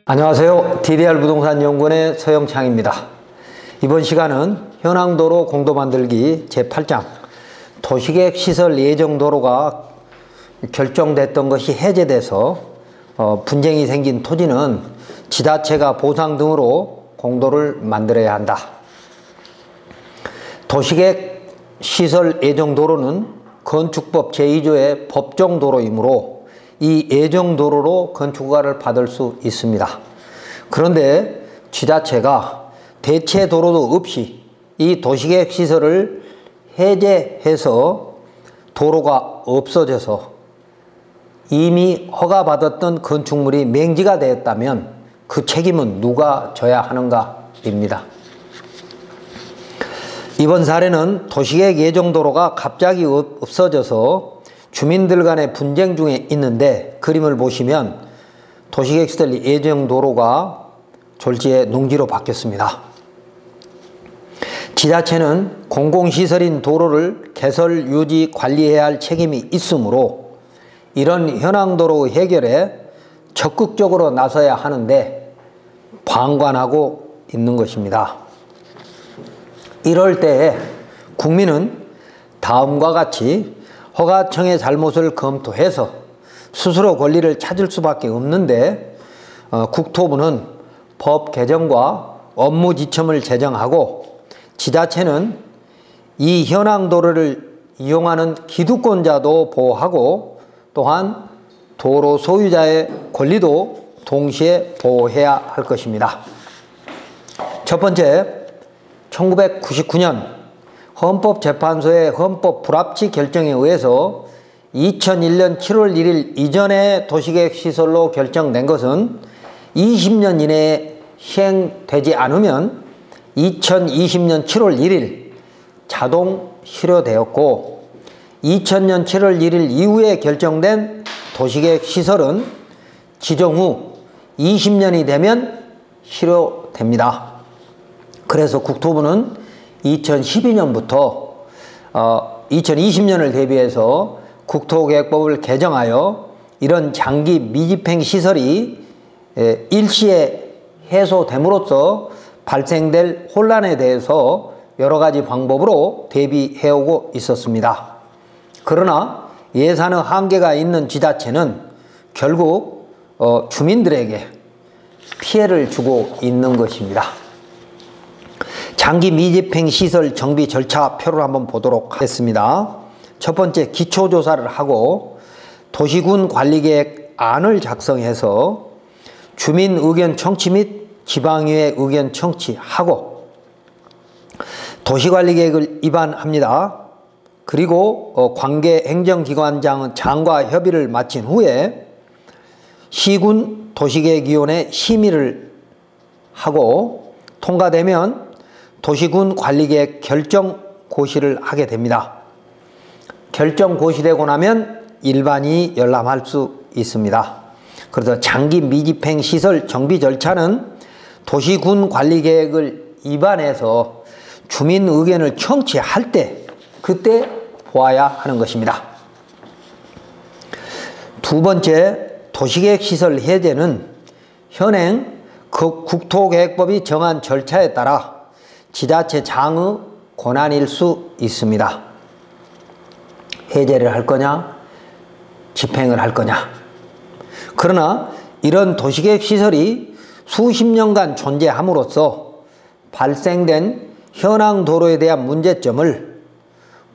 안녕하세요. DDR 부동산 연구원의 서영창입니다. 이번 시간은 현황도로 공도 만들기 제8장 도시계획 시설 예정도로가 결정됐던 것이 해제돼서 분쟁이 생긴 토지는 지자체가 보상 등으로 공도를 만들어야 한다. 도시계획 시설 예정도로는 건축법 제2조의 법정도로이므로 이 예정도로로 건축허가를 받을 수 있습니다. 그런데 지자체가 대체 도로도 없이 이 도시계획 시설을 해제해서 도로가 없어져서 이미 허가받았던 건축물이 맹지가 되었다면 그 책임은 누가 져야 하는가입니다. 이번 사례는 도시계획 예정도로가 갑자기 없어져서 주민들 간의 분쟁 중에 있는데, 그림을 보시면 도시계획 시설 예정도로가 졸지에 농지로 바뀌었습니다. 지자체는 공공시설인 도로를 개설, 유지, 관리해야 할 책임이 있으므로 이런 현황도로 해결에 적극적으로 나서야 하는데 방관하고 있는 것입니다. 이럴 때에 국민은 다음과 같이 허가청의 잘못을 검토해서 스스로 권리를 찾을 수밖에 없는데, 국토부는 법 개정과 업무 지침을 제정하고 지자체는 이 현황도로를 이용하는 기득권자도 보호하고 또한 도로 소유자의 권리도 동시에 보호해야 할 것입니다. 첫 번째, 1999년 헌법재판소의 헌법 불합치 결정에 의해서 2001년 7월 1일 이전의 도시계획 시설로 결정된 것은 20년 이내에 시행되지 않으면 2020년 7월 1일 자동 실효되었고, 2000년 7월 1일 이후에 결정된 도시계획 시설은 지정 후 20년이 되면 실효됩니다. 그래서 국토부는 2012년부터 2020년을 대비해서 국토계획법을 개정하여 이런 장기 미집행 시설이 일시에 해소됨으로써 발생될 혼란에 대해서 여러 가지 방법으로 대비해오고 있었습니다. 그러나 예산의 한계가 있는 지자체는 결국 주민들에게 피해를 주고 있는 것입니다. 장기 미집행 시설 정비 절차표를 한번 보도록 하겠습니다. 첫 번째, 기초조사를 하고 도시군 관리계획 안을 작성해서 주민 의견 청취 및 지방의회 의견 청취하고 도시관리계획을 입안합니다. 그리고 관계 행정기관장은 장과 협의를 마친 후에 시군 도시계획위원회 심의를 하고 통과되면 도시군 관리계획 결정 고시를 하게 됩니다. 결정 고시되고 나면 일반인이 열람할 수 있습니다. 그래서 장기 미집행 시설 정비 절차는 도시군 관리계획을 입안해서 주민 의견을 청취할 때 그때 보아야 하는 것입니다. 두 번째, 도시계획 시설 해제는 현행 국토계획법이 정한 절차에 따라 지자체 장의 권한일 수 있습니다. 해제를 할 거냐, 집행을 할 거냐. 그러나 이런 도시계획 시설이 수십 년간 존재함으로써 발생된 현황 도로에 대한 문제점을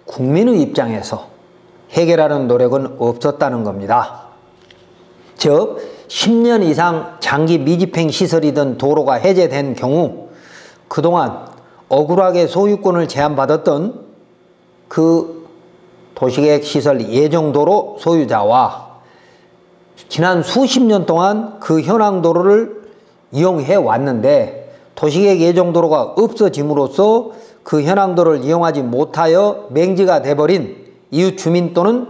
국민의 입장에서 해결하는 노력은 없었다는 겁니다. 즉 10년 이상 장기 미집행 시설이던 도로가 해제된 경우 그동안 억울하게 소유권을 제한받았던 그 도시계획 시설 예정도로 소유자와 지난 수십 년 동안 그 현황도로를 이용해 왔는데 도시계획 예정도로가 없어짐으로써 그 현황도로를 이용하지 못하여 맹지가 돼버린 이웃 주민 또는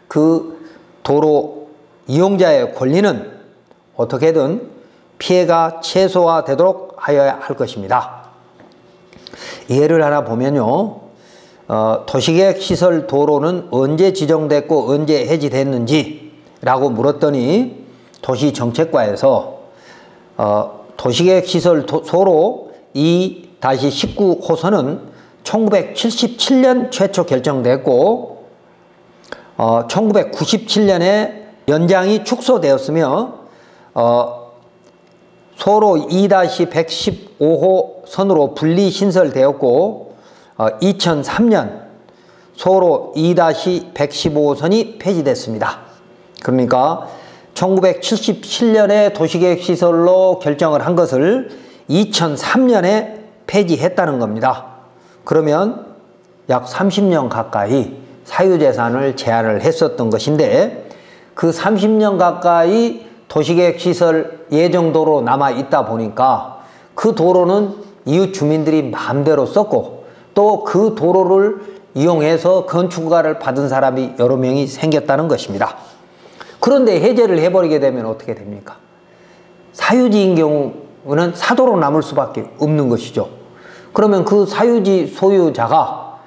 그 도로 이용자의 권리는 어떻게든 피해가 최소화되도록 하여야 할 것입니다. 예를 하나 보면요, 도시계획 시설 도로는 언제 지정됐고 언제 해지됐는지 라고 물었더니 도시정책과에서 도시계획시설 소로 2-19호선은 1977년 최초 결정됐고 1997년에 연장이 축소되었으며 소로 2-115호선으로 분리 신설되었고 2003년 소로 2-115호선이 폐지됐습니다. 그러니까 1977년에 도시계획시설로 결정을 한 것을 2003년에 폐지했다는 겁니다. 그러면 약 30년 가까이 사유재산을 제한을 했었던 것인데 그 30년 가까이 도시계획시설 예정도로 남아있다 보니까 그 도로는 이웃 주민들이 마음대로 썼고 또 그 도로를 이용해서 건축허가를 받은 사람이 여러 명이 생겼다는 것입니다. 그런데 해제를 해버리게 되면 어떻게 됩니까? 사유지인 경우는 사도로 남을 수밖에 없는 것이죠. 그러면 그 사유지 소유자가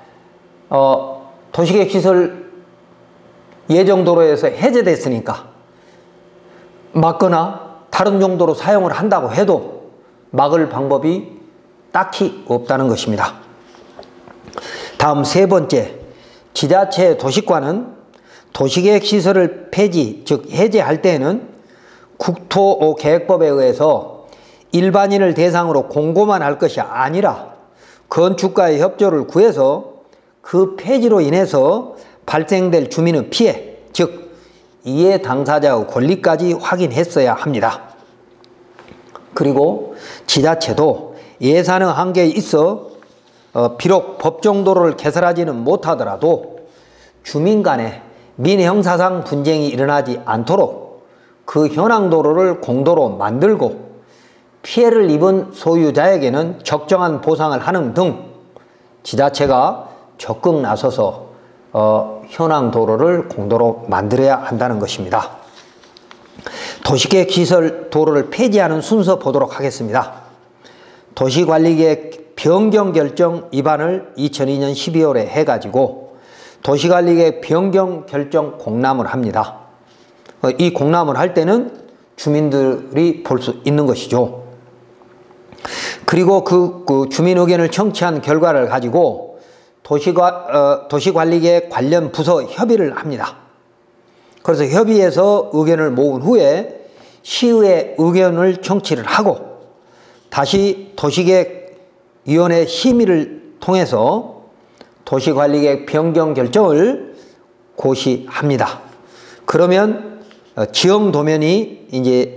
도시계획시설 예정도로에서 해제됐으니까 막거나 다른 용도로 사용을 한다고 해도 막을 방법이 딱히 없다는 것입니다. 다음 세 번째, 지자체 도시과는 도시계획시설을 폐지, 즉 해제할 때에는 국토계획법에 의해서 일반인을 대상으로 공고만 할 것이 아니라 건축가의 협조를 구해서 그 폐지로 인해서 발생될 주민의 피해, 즉 이해 당사자의 권리까지 확인했어야 합니다. 그리고 지자체도 예산의 한계에 있어 비록 법정도로를 개설하지는 못하더라도 주민 간에 민형사상 분쟁이 일어나지 않도록 그 현황도로를 공도로 만들고 피해를 입은 소유자에게는 적정한 보상을 하는 등 지자체가 적극 나서서 현황도로를 공도로 만들어야 한다는 것입니다. 도시계획시설 도로를 폐지하는 순서 보도록 하겠습니다. 도시관리계획 변경결정 위반을 2002년 12월에 해가지고 도시관리계획 변경결정 공람을 합니다. 이 공람을 할 때는 주민들이 볼 수 있는 것이죠. 그리고 그 주민 의견을 청취한 결과를 가지고 도시관리계획 관련 부서 협의를 합니다. 그래서 협의해서 의견을 모은 후에 시의회 의견을 청취를 하고 다시 도시계획위원회 심의를 통해서 도시관리계획 변경 결정을 고시합니다. 그러면 지형도면이 이제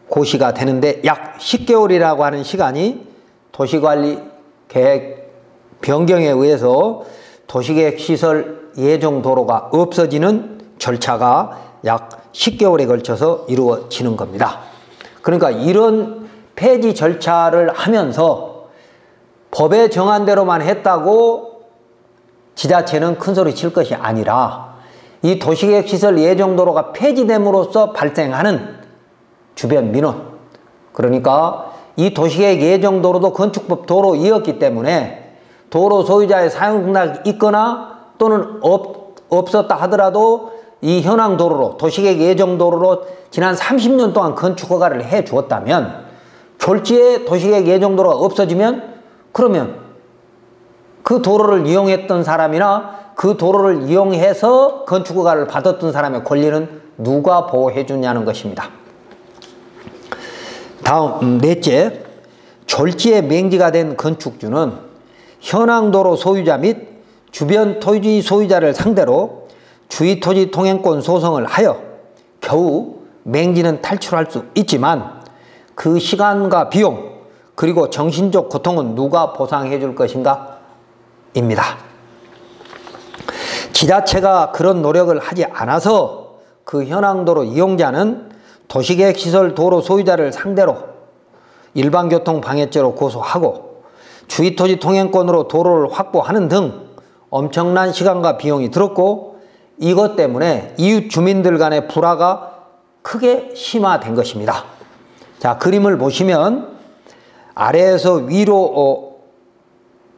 고시가 되는데 약 10개월이라고 하는 시간이 도시관리계획 변경에 의해서 도시계획시설 예정도로가 없어지는 절차가 약 10개월에 걸쳐서 이루어지는 겁니다. 그러니까 이런 폐지 절차를 하면서 법에 정한 대로만 했다고 지자체는 큰소리 칠 것이 아니라 이 도시계획시설 예정도로가 폐지됨으로써 발생하는 주변 민원, 그러니까 이 도시계획 예정도로도 건축법 도로이었기 때문에 도로 소유자의 사용등락이 있거나 또는 없었다 하더라도 이 현황 도로로 도시계획 예정도로로 지난 30년 동안 건축허가를 해 주었다면 졸지에 도시계획 예정도로가 없어지면 그러면 그 도로를 이용했던 사람이나 그 도로를 이용해서 건축허가를 받았던 사람의 권리는 누가 보호해 주냐는 것입니다. 다음 넷째, 졸지에 맹지가 된 건축주는 현황도로 소유자 및 주변 토지 소유자를 상대로 주의토지 통행권 소송을 하여 겨우 맹지는 탈출할 수 있지만 그 시간과 비용 그리고 정신적 고통은 누가 보상해 줄 것인가? 입니다. 지자체가 그런 노력을 하지 않아서 그 현황도로 이용자는 도시계획시설 도로 소유자를 상대로 일반교통 방해죄로 고소하고 주의토지 통행권으로 도로를 확보하는 등 엄청난 시간과 비용이 들었고 이것 때문에 이웃 주민들 간의 불화가 크게 심화된 것입니다. 자, 그림을 보시면 아래에서 위로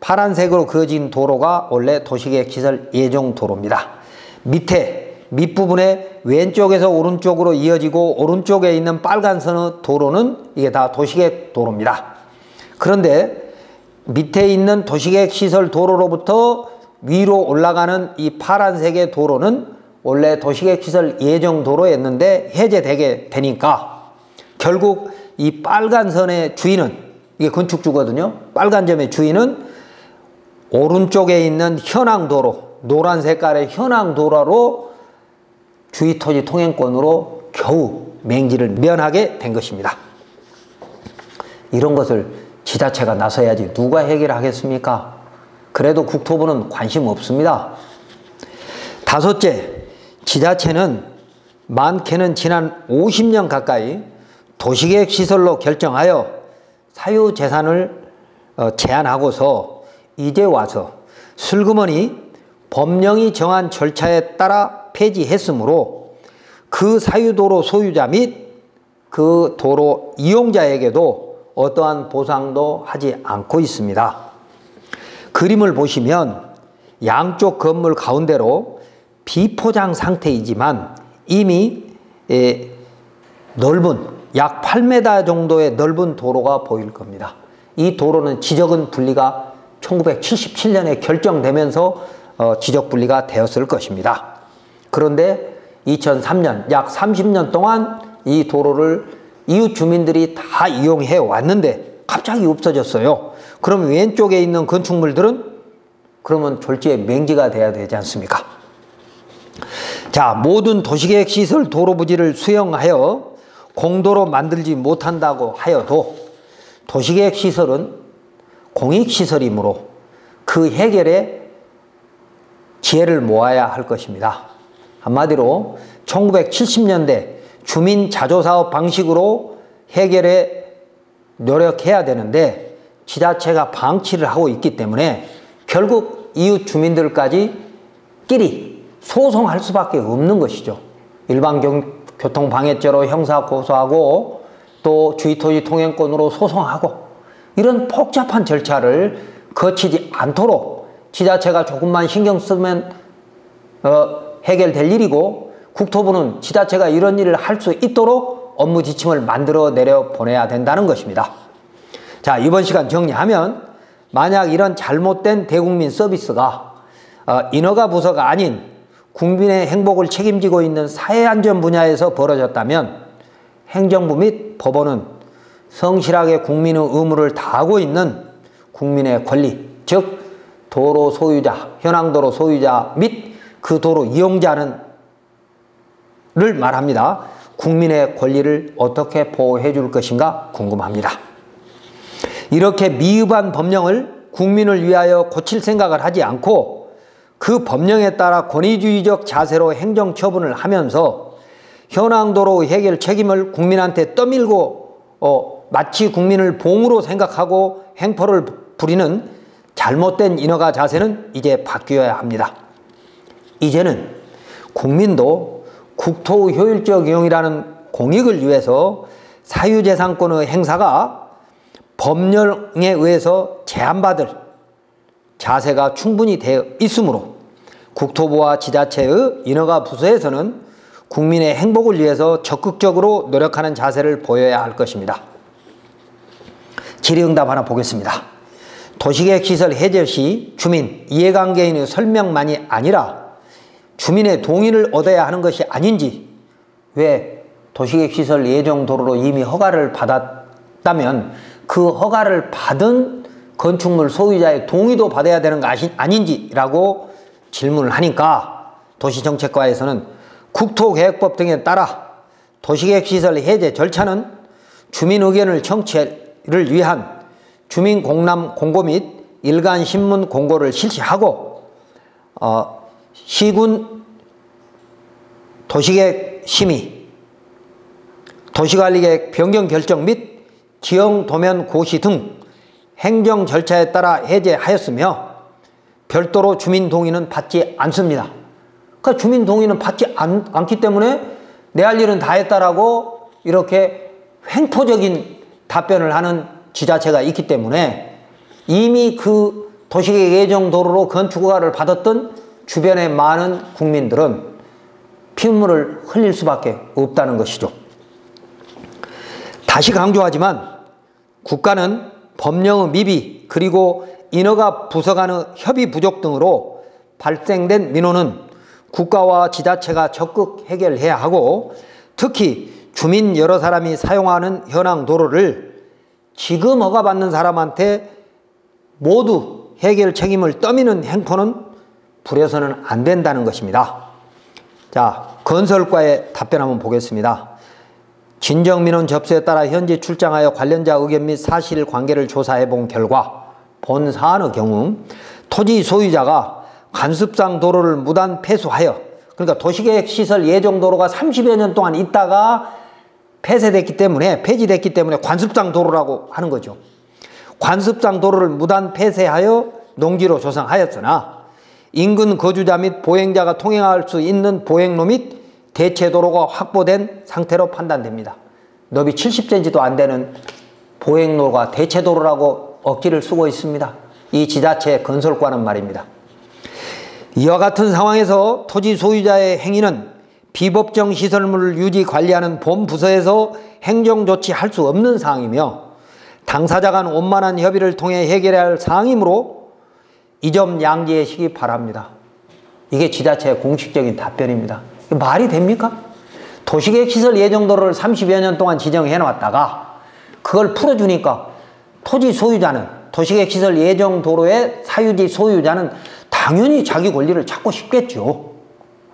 파란색으로 그어진 도로가 원래 도시계획시설 예정도로입니다. 밑에 밑부분에 왼쪽에서 오른쪽으로 이어지고 오른쪽에 있는 빨간 선의 도로는 이게 다 도시계획 도로입니다. 그런데 밑에 있는 도시계획 시설 도로로부터 위로 올라가는 이 파란색의 도로는 원래 도시계획 시설 예정 도로였는데 해제되게 되니까 결국 이 빨간 선의 주인은, 이게 건축주거든요. 빨간 점의 주인은 오른쪽에 있는 현황도로, 노란 색깔의 현황도로로 주위토지 통행권으로 겨우 맹지를 면하게 된 것입니다. 이런 것을 지자체가 나서야지 누가 해결하겠습니까? 그래도 국토부는 관심 없습니다. 다섯째, 지자체는 많게는 지난 50년 가까이 도시계획 시설로 결정하여 사유재산을 제한하고서 이제 와서 슬그머니 법령이 정한 절차에 따라 폐지했으므로 그 사유도로 소유자 및 그 도로 이용자에게도 어떠한 보상도 하지 않고 있습니다. 그림을 보시면 양쪽 건물 가운데로 비포장 상태이지만 이미 넓은 약 8m 정도의 넓은 도로가 보일 겁니다. 이 도로는 지적은 분리가 1977년에 결정되면서 지적 분리가 되었을 것입니다. 그런데 2003년 약 30년 동안 이 도로를 이웃 주민들이 다 이용해 왔는데 갑자기 없어졌어요. 그럼 왼쪽에 있는 건축물들은 그러면 졸지에 맹지가 돼야 되지 않습니까? 자, 모든 도시계획 시설 도로 부지를 수용하여 공도로 만들지 못한다고 하여도 도시계획 시설은 공익시설이므로 그 해결에 지혜를 모아야 할 것입니다. 한마디로 1970년대 주민자조사업 방식으로 해결에 노력해야 되는데 지자체가 방치를 하고 있기 때문에 결국 이웃 주민들까지 끼리 소송할 수밖에 없는 것이죠. 일반 교통방해죄로 형사 고소하고 또 주위토지 통행권으로 소송하고 이런 복잡한 절차를 거치지 않도록 지자체가 조금만 신경 쓰면 해결될 일이고 국토부는 지자체가 이런 일을 할 수 있도록 업무 지침을 만들어 내려 보내야 된다는 것입니다. 자, 이번 시간 정리하면 만약 이런 잘못된 대국민 서비스가 인허가 부서가 아닌 국민의 행복을 책임지고 있는 사회안전 분야에서 벌어졌다면 행정부 및 법원은 성실하게 국민의 의무를 다하고 있는 국민의 권리, 즉 도로 소유자, 현황도로 소유자 및 그 도로 이용자는 를 말합니다. 국민의 권리를 어떻게 보호해 줄 것인가 궁금합니다. 이렇게 미흡한 법령을 국민을 위하여 고칠 생각을 하지 않고 그 법령에 따라 권위주의적 자세로 행정처분을 하면서 현황도로 해결 책임을 국민한테 떠밀고 마치 국민을 봉으로 생각하고 행포를 부리는 잘못된 인허가 자세는 이제 바뀌어야 합니다. 이제는 국민도 국토 효율적 이용이라는 공익을 위해서 사유재산권의 행사가 법령에 의해서 제한받을 자세가 충분히 되어 있으므로 국토부와 지자체의 인허가 부서에서는 국민의 행복을 위해서 적극적으로 노력하는 자세를 보여야 할 것입니다. 질의응답 하나 보겠습니다. 도시계획시설 해제 시 주민, 이해관계인의 설명만이 아니라 주민의 동의를 얻어야 하는 것이 아닌지, 왜 도시계획시설 예정도로로 이미 허가를 받았다면 그 허가를 받은 건축물 소유자의 동의도 받아야 되는 거 아닌지라고 질문을 하니까 도시정책과에서는 국토계획법 등에 따라 도시계획시설 해제 절차는 주민 의견을 청취를 위한 주민공람 공고 및 일간신문 공고를 실시하고 시군 도시계획 심의, 도시관리계획 변경 결정 및 지형도면 고시 등 행정 절차에 따라 해제하였으며 별도로 주민 동의는 받지 않습니다. 그러니까 주민 동의는 받지 않기 때문에 내 할 일은 다 했다라고 이렇게 횡포적인 답변을 하는 지자체가 있기 때문에 이미 그 도시계획 예정도로로 건축허가를 받았던 주변의 많은 국민들은 피눈물을 흘릴 수밖에 없다는 것이죠. 다시 강조하지만 국가는 법령의 미비 그리고 인허가 부서 간의 협의 부족 등으로 발생된 민원은 국가와 지자체가 적극 해결해야 하고, 특히 주민 여러 사람이 사용하는 현황 도로를 지금 허가받는 사람한테 모두 해결 책임을 떠미는 행포는 부려서는 안 된다는 것입니다. 자, 건설과의 답변 한번 보겠습니다. 진정민원 접수에 따라 현지 출장하여 관련자 의견 및 사실관계를 조사해 본 결과 본 사안의 경우 토지 소유자가 관습상 도로를 무단 폐수하여, 그러니까 도시계획시설 예정도로가 30여 년 동안 있다가 폐지됐기 때문에 관습상 도로라고 하는 거죠. 관습상 도로를 무단 폐쇄하여 농지로 조성하였으나 인근 거주자 및 보행자가 통행할 수 있는 보행로 및 대체도로가 확보된 상태로 판단됩니다. 너비 70cm도 안 되는 보행로가 대체도로라고 억지를 쓰고 있습니다. 이 지자체 건설과는 말입니다. 이와 같은 상황에서 토지 소유자의 행위는 비법정 시설물을 유지 관리하는 본 부서에서 행정조치할 수 없는 사항이며 당사자 간 원만한 협의를 통해 해결해야 할 사항이므로 이 점 양지하시기 바랍니다. 이게 지자체의 공식적인 답변입니다. 말이 됩니까? 도시계획시설 예정도로를 30여 년 동안 지정해 놨다가 그걸 풀어주니까 토지 소유자는, 도시계획시설 예정도로의 사유지 소유자는 당연히 자기 권리를 찾고 싶겠죠.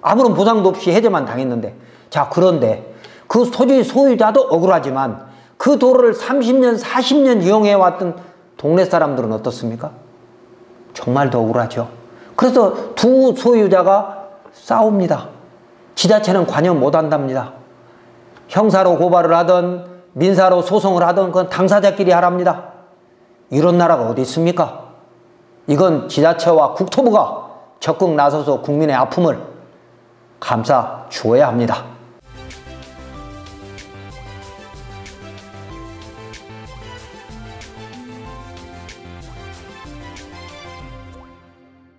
아무런 보상도 없이 해제만 당했는데. 자, 그런데 그 토지 소유자도 억울하지만 그 도로를 30년, 40년 이용해왔던 동네 사람들은 어떻습니까? 정말 더 억울하죠. 그래서 두 소유자가 싸웁니다. 지자체는 관여 못한답니다. 형사로 고발을 하든 민사로 소송을 하든 그건 당사자끼리 하랍니다. 이런 나라가 어디 있습니까? 이건 지자체와 국토부가 적극 나서서 국민의 아픔을 감싸 주어야 합니다.